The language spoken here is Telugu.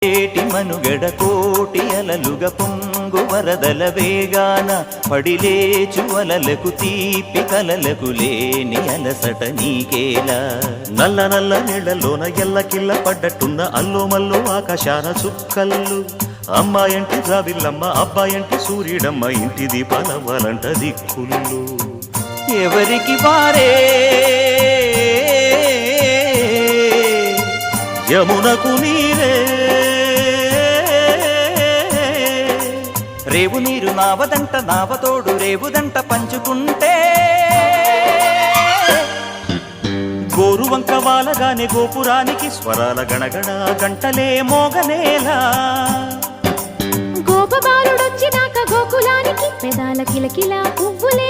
ఏటి మనుగడ కోటి అలలుగా పొంగు వరదల వేగాన పడిలేచు అలలకు తీపి కలలకు లేని అలసట నీకేలా నల్ల నల్ల నీళ్లలోన ఎల్లకిల్ల పడ్డట్టున్న అల్లో మల్లో ఆకాశాన చుక్కల్లు అమ్మాయంటి రావిల్లమ్మ అబ్బాయంటి సూర్యుడమ్మ ఇంటి దీపాలవ్వాలంట దిక్కులు ఎవరికి వారే యమునకు నీరే రేవు నీరు నావదంట నావతోడు రేవుదంట పంచుకుంటే గోరువంక వాలగానే గోపురానికి స్వరాల గణగణ గంటలే మోగనేలా గోపబాలుడొచ్చినాక గోకులానికి పెదాల కిలకిల పువ్వులే